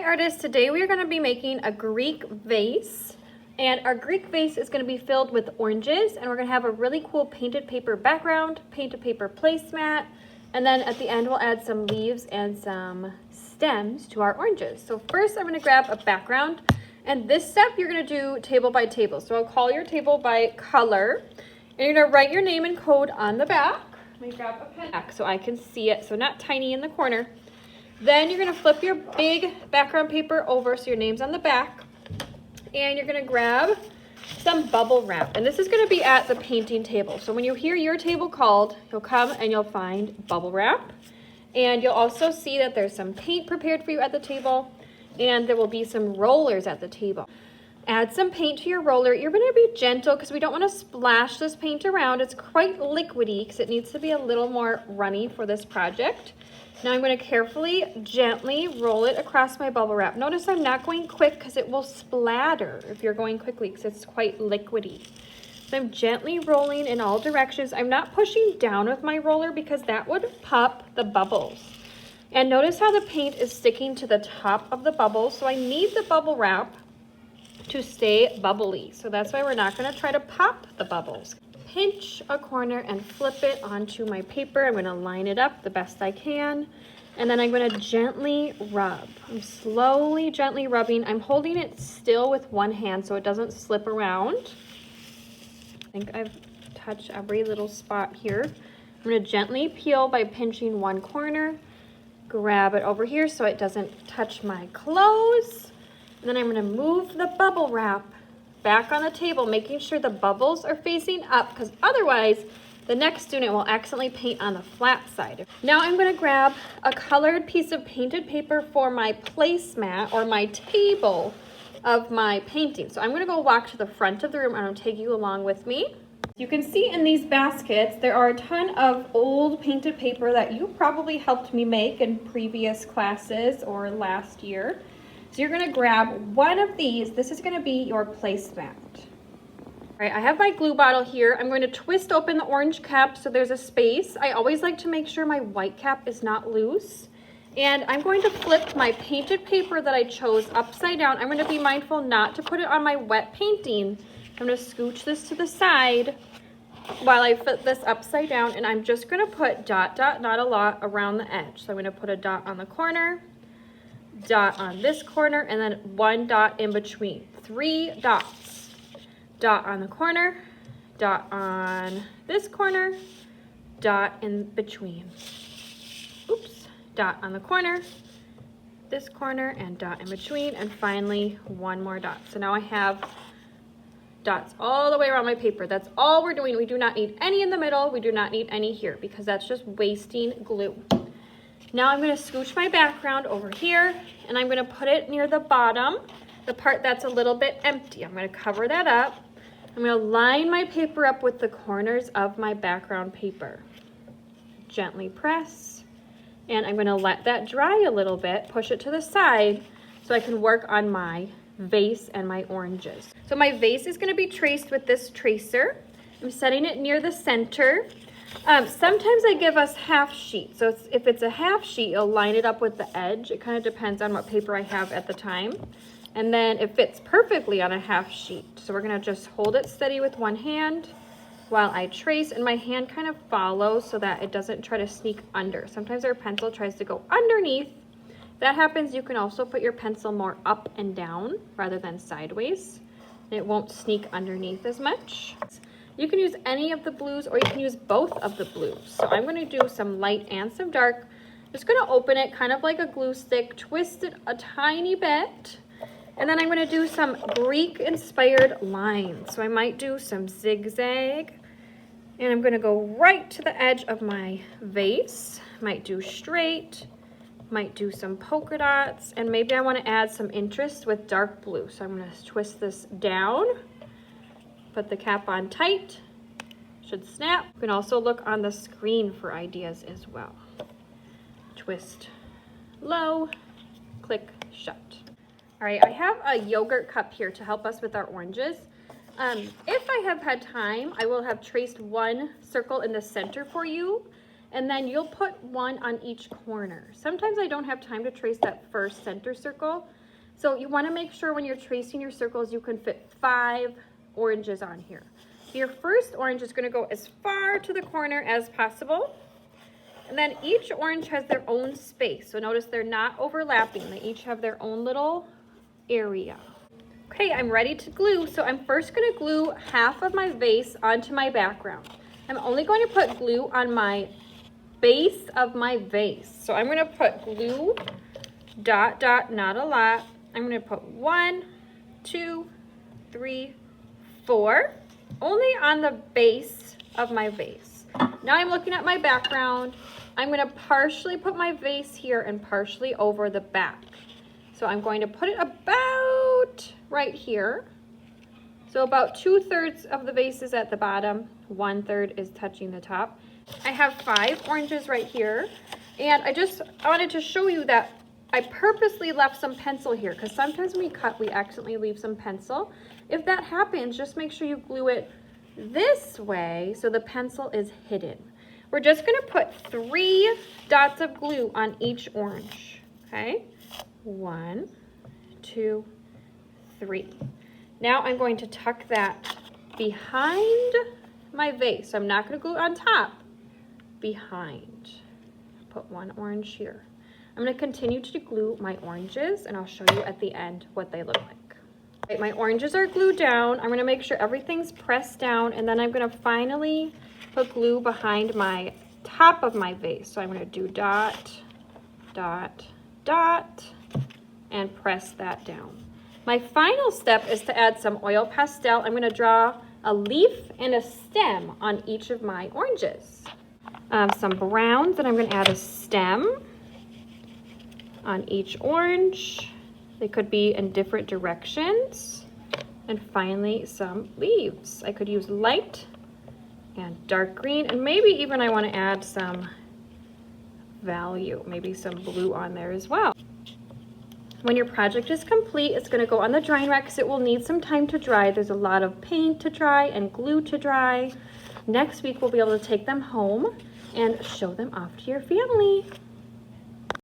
Hi artists, today we are going to be making a Greek vase, and our Greek vase is going to be filled with oranges, and we're going to have a really cool painted paper background, painted paper placemat, and then at the end we'll add some leaves and some stems to our oranges. So first I'm going to grab a background, and this step you're going to do table by table. So I'll call your table by color, and you're going to write your name and code on the back. Let me grab a pen back so I can see it, so not tiny in the corner. Then you're going to flip your big background paper over so your name's on the back, and you're going to grab some bubble wrap, and this is going to be at the painting table. So when you hear your table called, you'll come and you'll find bubble wrap, and you'll also see that there's some paint prepared for you at the table, and there will be some rollers at the table. Add some paint to your roller. You're going to be gentle because we don't want to splash this paint around. It's quite liquidy because it needs to be a little more runny for this project. Now I'm going to carefully, gently roll it across my bubble wrap. Notice I'm not going quick because it will splatter if you're going quickly because it's quite liquidy. So I'm gently rolling in all directions. I'm not pushing down with my roller because that would pop the bubbles. And notice how the paint is sticking to the top of the bubbles. So I need the bubble wrap to stay bubbly. So that's why we're not going to try to pop the bubbles. Pinch a corner and flip it onto my paper. I'm going to line it up the best I can, and then I'm going to gently rub. I'm slowly, gently rubbing. I'm holding it still with one hand so it doesn't slip around. I think I've touched every little spot here. I'm going to gently peel by pinching one corner, grab it over here so it doesn't touch my clothes, and then I'm going to move the bubble wrap back on the table, making sure the bubbles are facing up because otherwise the next student will accidentally paint on the flat side. Now I'm going to grab a colored piece of painted paper for my placemat or my table of my painting. So I'm going to go walk to the front of the room and I'll take you along with me. You can see in these baskets there are a ton of old painted paper that you probably helped me make in previous classes or last year. So you're going to grab one of these. This is going to be your placemat. All right, I have my glue bottle here. I'm going to twist open the orange cap so there's a space. I always like to make sure my white cap is not loose. And I'm going to flip my painted paper that I chose upside down. I'm going to be mindful not to put it on my wet painting. I'm going to scooch this to the side while I flip this upside down, and I'm just going to put dot, dot, not a lot around the edge. So I'm going to put a dot on the corner, dot on this corner, and then one dot in between. 3 dots. Dot on the corner, dot on this corner, dot in between. Oops. Dot on the corner, this corner, and dot in between, and finally one more dot. So now I have dots all the way around my paper. That's all we're doing. We do not need any in the middle. We do not need any here because that's just wasting glue. Now I'm going to scooch my background over here, and I'm going to put it near the bottom, the part that's a little bit empty. I'm going to cover that up. I'm going to line my paper up with the corners of my background paper. Gently press, and I'm going to let that dry a little bit, push it to the side so I can work on my vase and my oranges. So my vase is going to be traced with this tracer. I'm setting it near the center. Sometimes I give us half sheet. So if it's a half sheet, you'll line it up with the edge. It kind of depends on what paper I have at the time. And then it fits perfectly on a half sheet. So we're going to just hold it steady with one hand while I trace, and my hand kind of follows so that it doesn't try to sneak under. Sometimes our pencil tries to go underneath. If that happens, you can also put your pencil more up and down rather than sideways. And it won't sneak underneath as much. You can use any of the blues or you can use both of the blues. So I'm going to do some light and some dark. I'm just going to open it kind of like a glue stick, twist it a tiny bit, and then I'm going to do some Greek inspired lines. So I might do some zigzag, and I'm going to go right to the edge of my vase. Might do straight, might do some polka dots, and maybe I want to add some interest with dark blue. So I'm going to twist this down. Put the cap on tight, should snap. You can also look on the screen for ideas as well. Twist low, click shut. All right, I have a yogurt cup here to help us with our oranges. If I have had time, I will have traced one circle in the center for you, and then you'll put one on each corner. Sometimes I don't have time to trace that first center circle, so you want to make sure when you're tracing your circles you can fit 5 oranges on here. Your first orange is going to go as far to the corner as possible, and then each orange has their own space. So notice they're not overlapping. They each have their own little area. Okay, I'm ready to glue. So I'm first going to glue half of my vase onto my background. I'm only going to put glue on my base of my vase. So I'm going to put glue, dot, dot, not a lot. I'm going to put 1, 2, 3, 4, only on the base of my vase. Now I'm looking at my background. I'm going to partially put my vase here and partially over the back. So I'm going to put it about right here. So about 2/3 of the vase is at the bottom, 1/3 is touching the top. I have 5 oranges right here, and I wanted to show you that I purposely left some pencil here because sometimes when we cut, we accidentally leave some pencil. If that happens, just make sure you glue it this way so the pencil is hidden. We're just going to put 3 dots of glue on each orange. Okay, 1, 2, 3. Now I'm going to tuck that behind my vase. So I'm not going to glue it on top, behind. Put 1 orange here. I'm going to continue to glue my oranges, and I'll show you at the end what they look like. Right, my oranges are glued down. I'm going to make sure everything's pressed down, and then I'm going to finally put glue behind my top of my vase. So I'm going to do dot, dot, dot, and press that down. My final step is to add some oil pastel. I'm going to draw a leaf and a stem on each of my oranges. Some browns, and I'm going to add a stem on each orange. They could be in different directions. And finally, some leaves. I could use light and dark green, and maybe even I want to add some value, maybe some blue on there as well. When your project is complete, it's going to go on the drying rack because it will need some time to dry. There's a lot of paint to dry and glue to dry. Next week, we'll be able to take them home and show them off to your family.